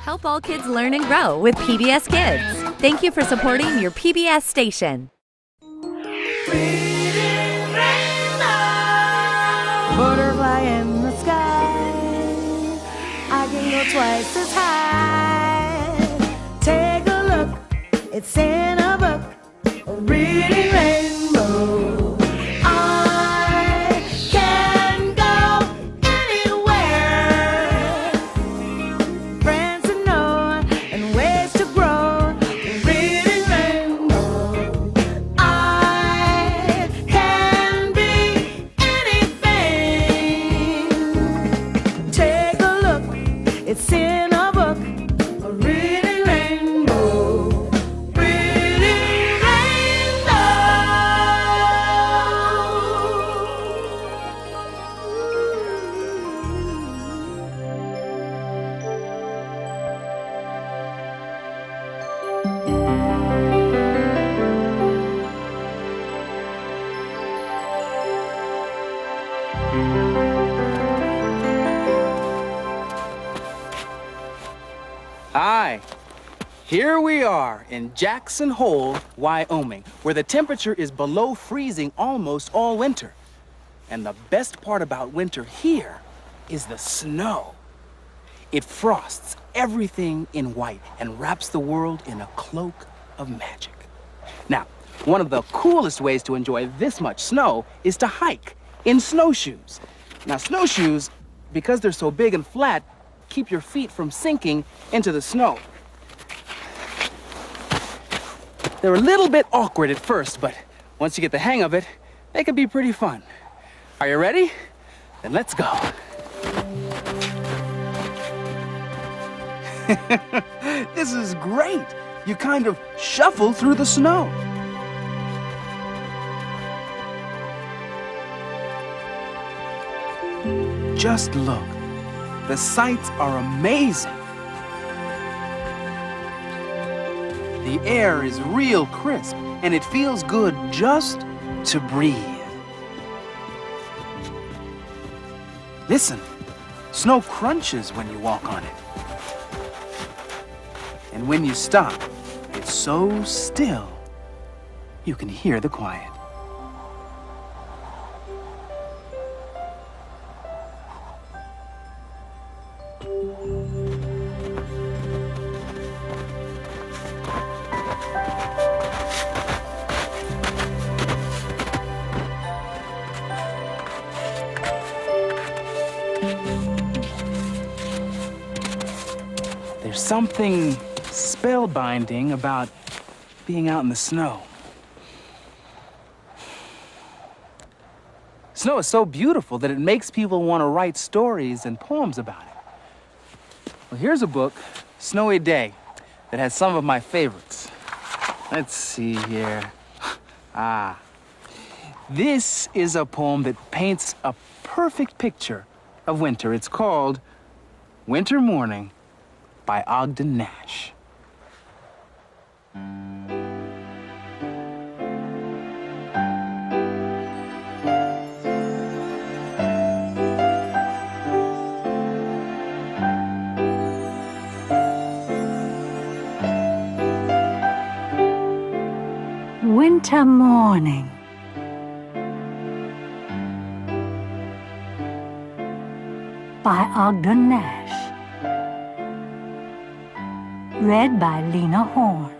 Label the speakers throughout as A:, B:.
A: Help all kids learn and grow with PBS Kids. Thank you for supporting your PBS station.
B: Butterfly in the sky, I can go twice as high. Take a look, it's in a book, a reading rainbow. I can go anywhere. Friends to know and ways to grow. A reading rainbow. I can be anything. Take a look, it's in a book, a reading rainbow. Reading rainbow.
C: Hi, here we are in Jackson Hole, Wyoming, where the temperature is below freezing almost all winter. And the best part about winter here is the snow. It frosts everything in white and wraps the world in a cloak of magic. Now, one of the coolest ways to enjoy this much snow is to hike in snowshoes. Now, snowshoes, because they're so big and flat, keep your feet from sinking into the snow. They're a little bit awkward at first, but once you get the hang of it, they can be pretty fun. Are you ready? Then let's go. This is great. You kind of shuffle through the snow. Just look. The sights are amazing. The air is real crisp, and it feels good just to breathe. Listen, snow crunches when you walk on it. And when you stop, it's so still, you can hear the quiet. There's something spellbinding about being out in the snow. Snow is so beautiful that it makes people want to write stories and poems about it. Well, here's a book, Snowy Day, that has some of my favorites. Let's see here. This is a poem that paints a perfect picture of winter. It's called Winter Morning by Ogden Nash.
D: Winter Morning by Ogden Nash. Read by Lena Horne.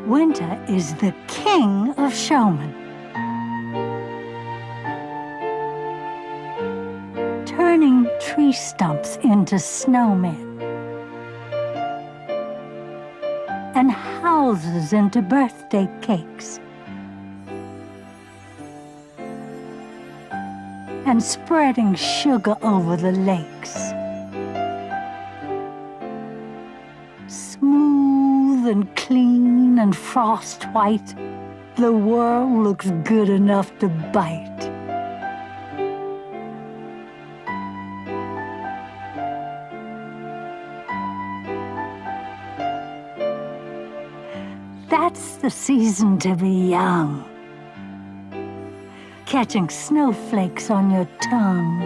D: Winter is the king of showmen. Turning tree stumps into snowmen. And houses into birthday cakes. And spreading sugar over the lakes. Smooth and clean and frost white, the world looks good enough to bite. That's the season to be young. Catching snowflakes on your tongue.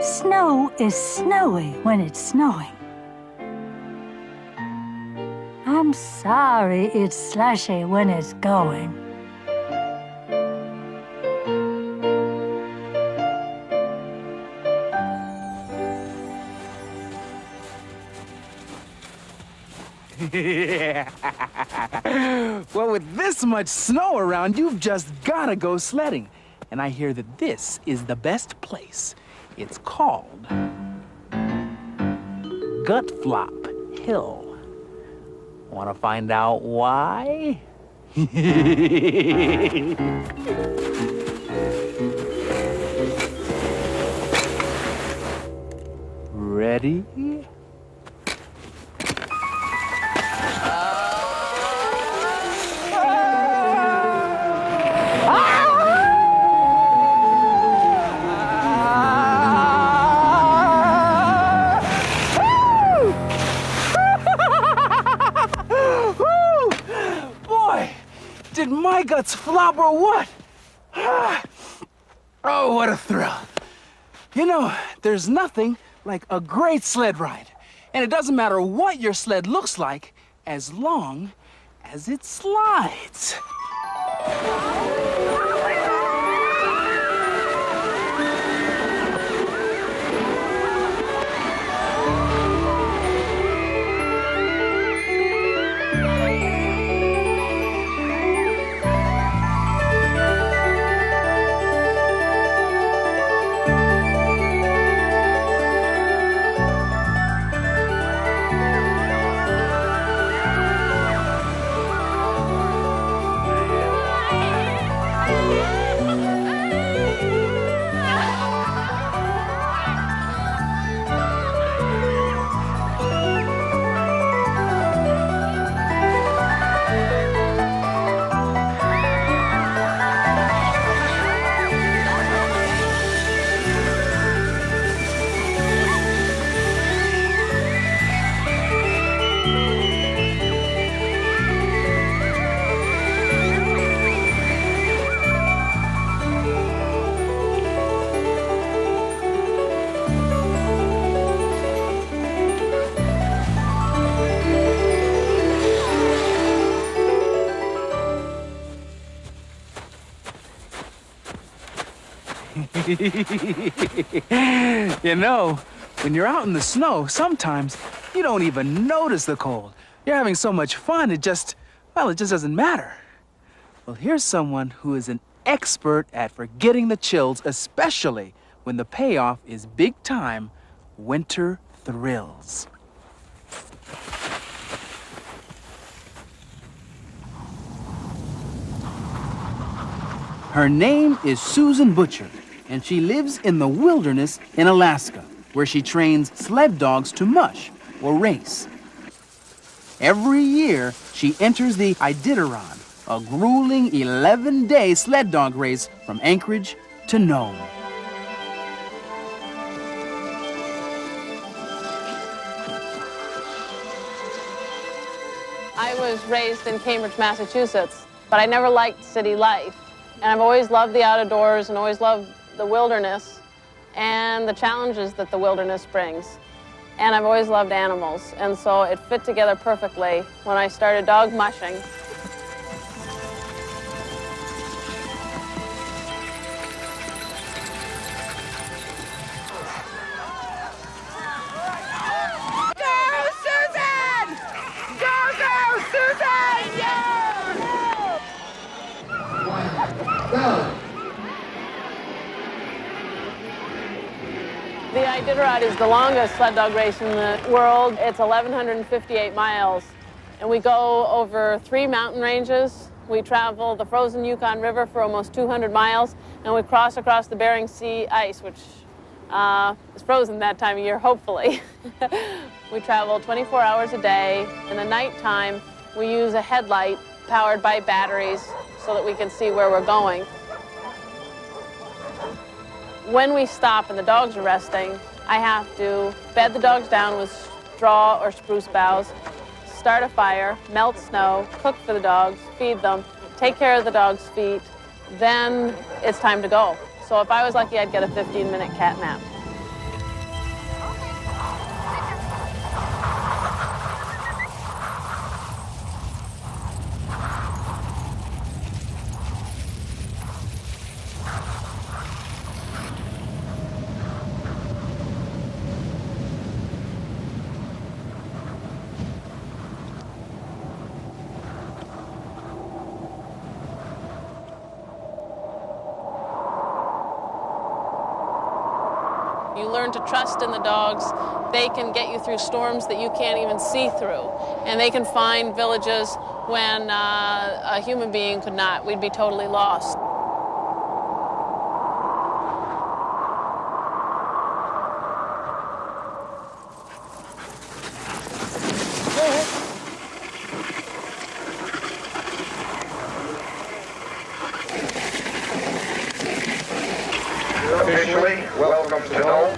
D: Snow is snowy when it's snowing. I'm sorry it's slushy when it's going.
C: Well, with this much snow around, you've just gotta go sledding. And I hear that this is the best place. It's called 𝗥𝗲𝗱𝗱𝗶𝗴 Hill. Want to find out why? Ready? Did my guts flop or what? Oh, what a thrill. You know, there's nothing like a great sled ride. And it doesn't matter what your sled looks like, as long as it slides. You know, when you're out in the snow, sometimes you don't even notice the cold. You're having so much fun, it just doesn't matter. Well, here's someone who is an expert at forgetting the chills, especially when the payoff is big-time winter thrills. Her name is Susan Butcher, and she lives in the wilderness in Alaska, where she trains sled dogs to mush or race. Every year, she enters the Iditarod, a grueling 11-day sled dog race from Anchorage to Nome.
E: I was raised in Cambridge, Massachusetts, but I never liked city life. And I've always loved the outdoors and always loved the wilderness and the challenges that the wilderness brings. And I've always loved animals, and so it fit together perfectly when I started dog mushing. The Iditarod is the longest sled dog race in the world. It's 1,158 miles, and we go over 3 mountain ranges. We travel the frozen Yukon River for almost 200 miles, and we cross across the Bering Sea ice, which is frozen that time of year, hopefully. We travel 24 hours a day. In the nighttime, we use a headlight powered by batteries so that we can see where we're going. When we stop and the dogs are resting, I have to bed the dogs down with straw or spruce boughs, start a fire, melt snow, cook for the dogs, feed them, take care of the dogs' feet, then it's time to go. So if I was lucky, I'd get a 15-minute cat nap. You learn to trust in the dogs. They can get you through storms that you can't even see through. And they can find villages when a human being could not. We'd be totally lost.
F: Officially, welcome to Nome.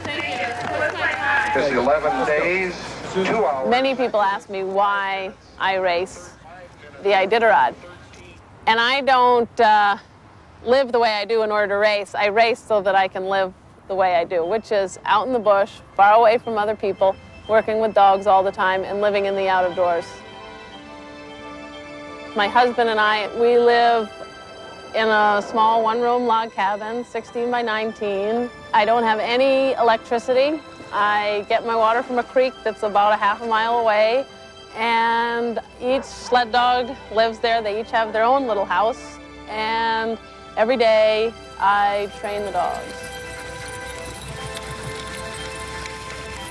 F: It's 11 days, 2 hours.
E: Many people ask me why I race the 𝗟𝗲𝘀𝘀. And I don't live the way I do in order to race. I race so that I can live the way I do, which is out in the bush, far away from other people, working with dogs all the time and living in the out of doors. My husband and I, we live in a small one-room log cabin, 16 by 19. I don't have any electricity. I get my water from a creek that's about a half a mile away, and each sled dog lives there. They each have their own little house, and every day I train the dogs.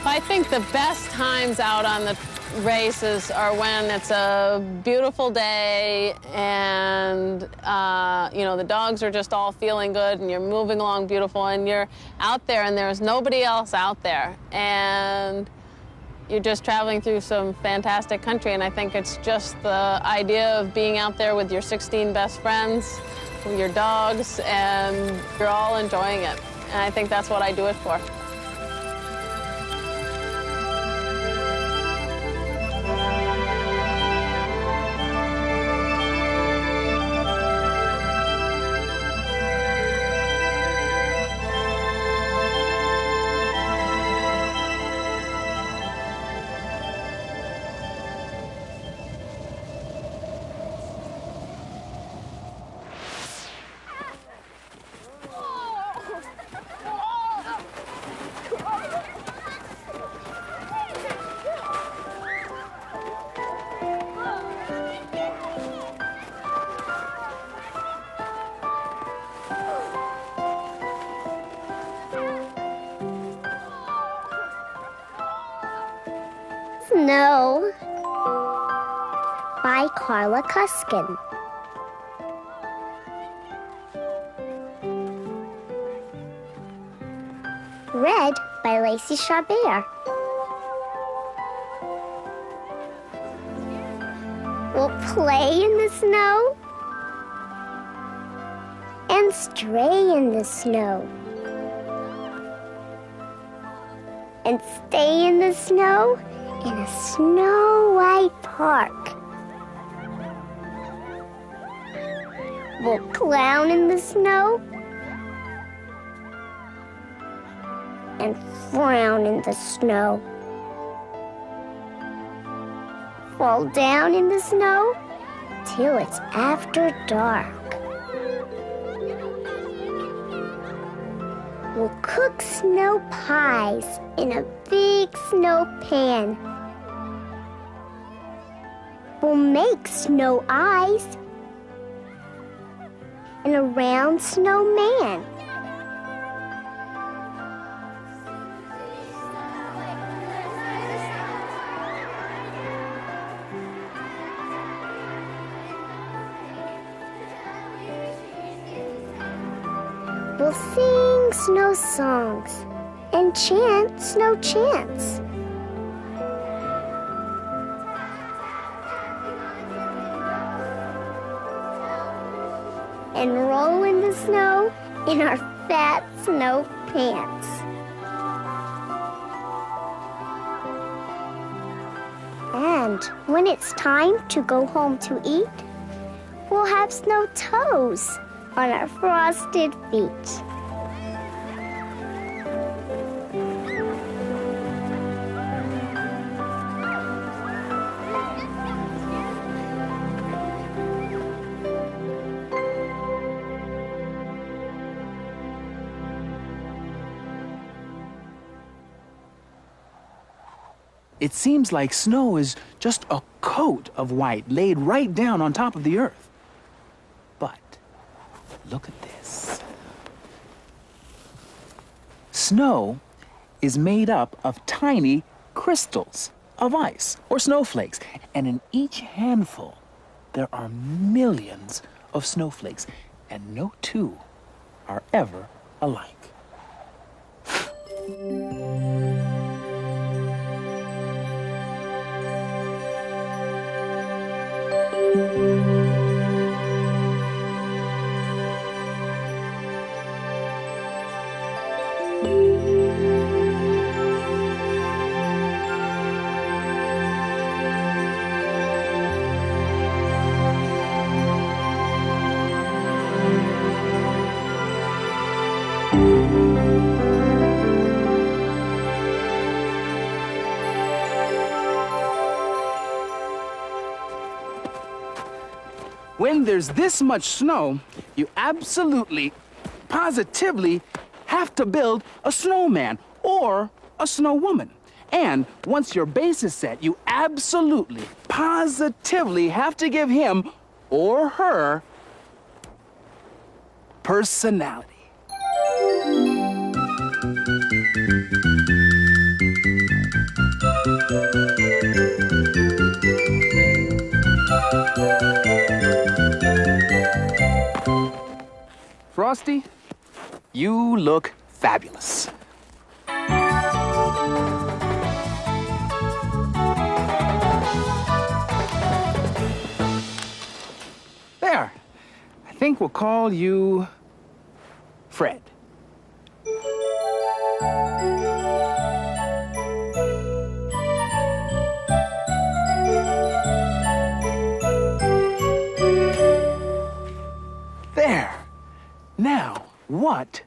E: I think the best times out on the races are when it's a beautiful day and you know, the dogs are just all feeling good and you're moving along beautiful and you're out there and there's nobody else out there and you're just traveling through some fantastic country. And I think it's just the idea of being out there with your 16 best friends, with your dogs, and you're all enjoying it. And I think that's what I do it for.
G: Snow by 𝗥𝗲𝗀𝗀𝗀𝗀. Read by 𝗦𝗫cy𝗄𝗃. We'll play in the snow and stray in the snow and stay in the snow in a snow-white park. We'll clown in the snow and frown in the snow. Fall down in the snow till it's after dark. We'll cook snow pies in a big snow pan. We'll make snow eyes and a round snowman. We'll sing snow songs and chant snow chants. And roll in the snow in our fat snow pants. And when it's time to go home to eat, we'll have snow toes on our frosted feet.
C: It seems like snow is just a coat of white laid right down on top of the earth. But look at this. Snow is made up of tiny crystals of ice or snowflakes, and in each handful there are millions of snowflakes, and no two are ever alike. When there's this much snow, you absolutely, positively have to build a snowman or a snow woman. And once your base is set, you absolutely, positively have to give him or her personality. Frosty, you look fabulous. There. I think we'll call you Fred. There. Now, what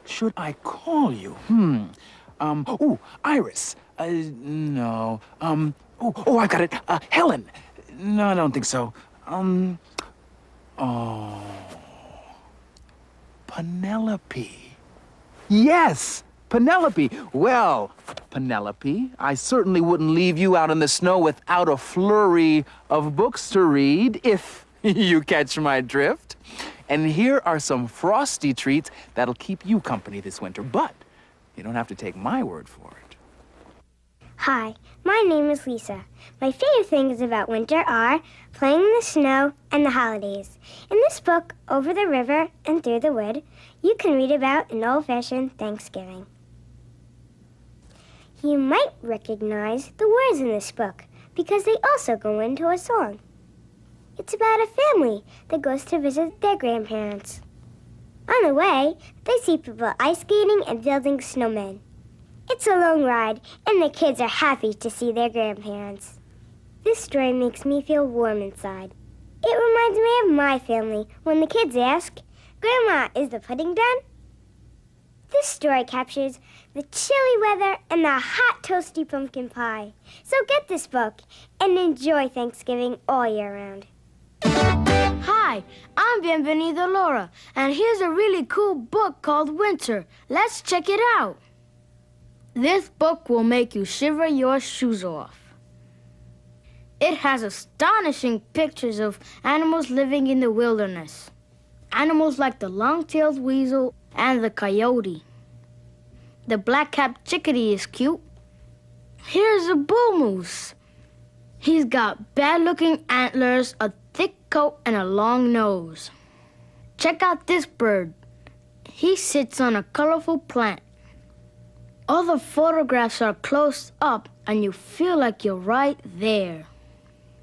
C: should I call you? Iris. No. I got it. Helen. No, I don't think so. Penelope. Yes, Penelope. Well, Penelope, I certainly wouldn't leave you out in the snow without a flurry of books to read, if you catch my drift. And here are some frosty treats that'll keep you company this winter, but you don't have to take my word for it.
G: Hi, my name is Lisa. My favorite things about winter are playing in the snow and the holidays. In this book, Over the River and Through the Wood, you can read about an old-fashioned Thanksgiving. You might recognize the words in this book because they also go into a song. It's about a family that goes to visit their grandparents. On the way, they see people ice skating and building snowmen. It's a long ride, and the kids are happy to see their grandparents. This story makes me feel warm inside. It reminds me of my family when the kids ask, "Grandma, is the pudding done?" This story captures the chilly weather and the hot, toasty pumpkin pie. So get this book and enjoy Thanksgiving all year round.
H: Hi, I'm Bienvenido Laura, and here's a really cool book called Winter. Let's check it out. This book will make you shiver your shoes off. It has astonishing pictures of animals living in the wilderness. Animals like the long-tailed weasel and the coyote. The black-capped chickadee is cute. Here's a bull moose. He's got bad-looking antlers, a thick coat, and a long nose. Check out this bird. He sits on a colorful plant. All the photographs are close up, and you feel like you're right there.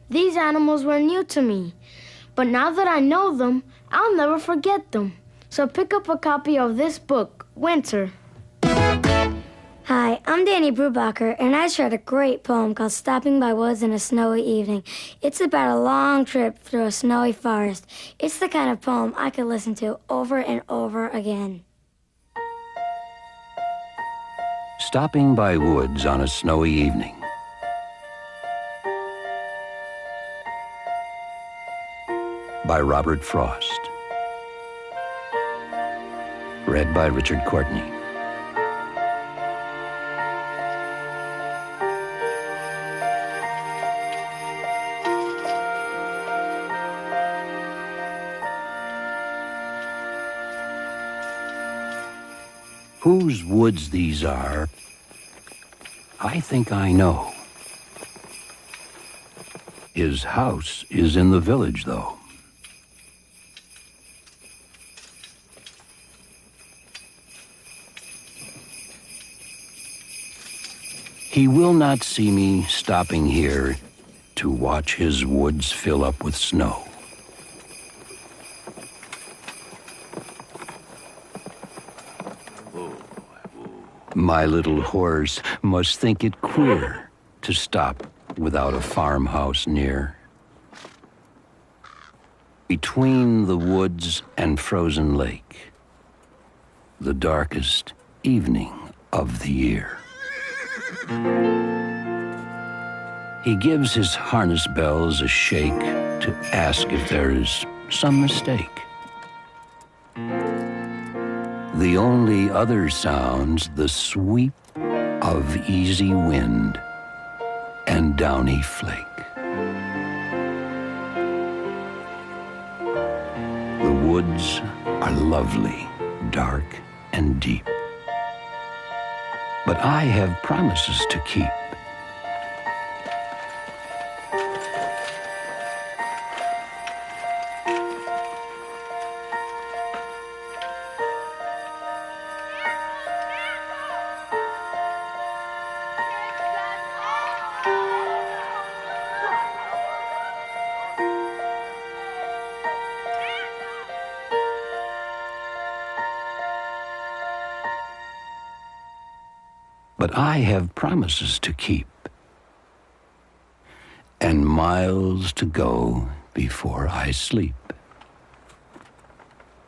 H: These animals were new to me, but now that I know them, I'll never forget them. So pick up a copy of this book, Winter.
I: Hi, I'm Danny Brubacher, and I just read a great poem called Stopping by Woods in a Snowy Evening. It's about a long trip through a snowy forest. It's the kind of poem I could listen to over and over again.
J: Stopping by Woods on a Snowy Evening. By Robert Frost. Read by Richard Courtney. Whose woods these are, I think I know. His house is in the village, though. He will not see me stopping here to watch his woods fill up with snow. My little horse must think it queer to stop without a farmhouse near. Between the woods and frozen lake, the darkest evening of the year. He gives his harness bells a shake to ask if there is some mistake. The only other sounds the sweep of easy wind and downy flake. The woods are lovely, dark and deep, but I have promises to keep. But I have promises to keep, and miles to go before I sleep,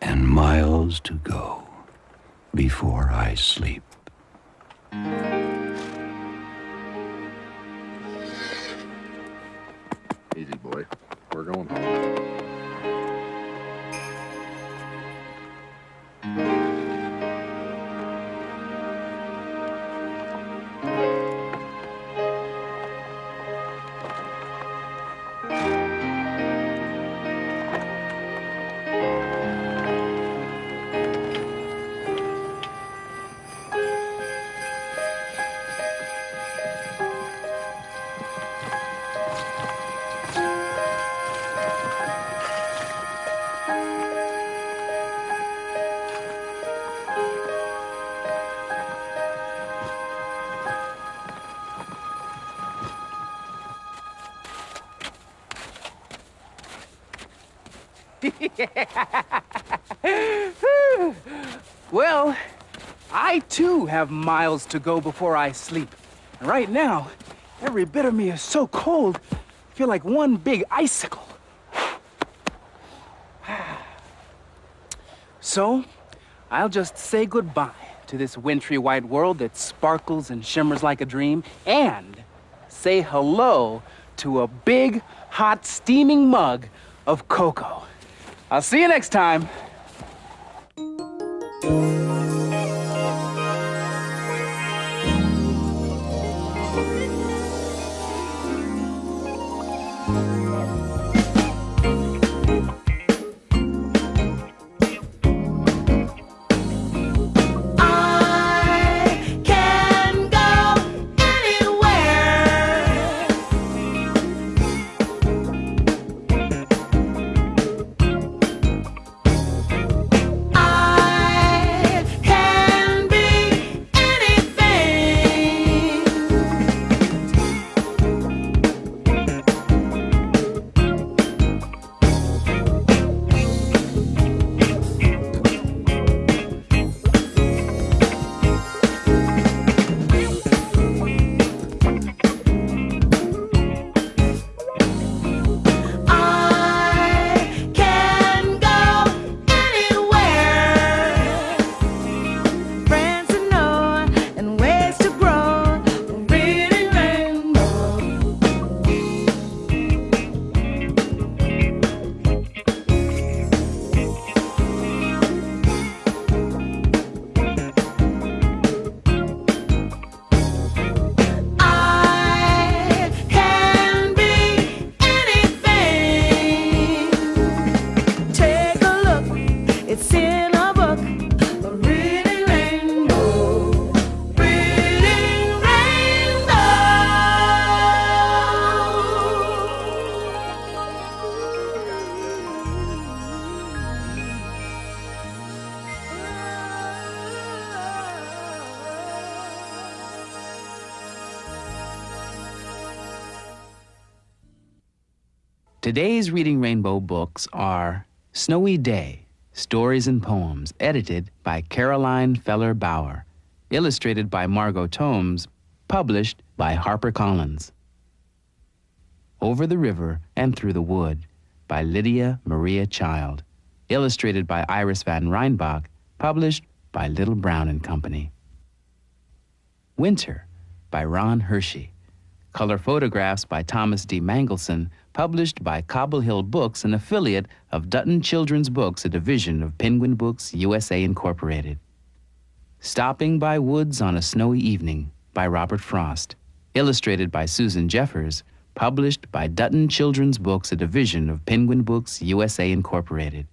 J: and miles to go before I sleep.
F: Easy, boy. We're going home.
C: Well, I too have miles to go before I sleep. And right now, every bit of me is so cold, I feel like one big icicle. So, I'll just say goodbye to this wintry white world that sparkles and shimmers like a dream, and say hello to a big, hot, steaming mug of cocoa. I'll see you next time. Today's Reading Rainbow books are Snowy Day, Stories and Poems, edited by Caroline Feller-Bauer, illustrated by Margot Tomes, published by HarperCollins. Over the River and Through the Wood, by Lydia Maria Child, illustrated by Iris van Reinbach, published by Little Brown and Company. Winter, by Ron Hershey, color photographs by Thomas D. Mangelson, published by Cobble Hill Books, an affiliate of Dutton Children's Books, a division of Penguin Books USA Incorporated. Stopping by Woods on a Snowy Evening, by Robert Frost, illustrated by Susan Jeffers, published by Dutton Children's Books, a division of Penguin Books USA Incorporated.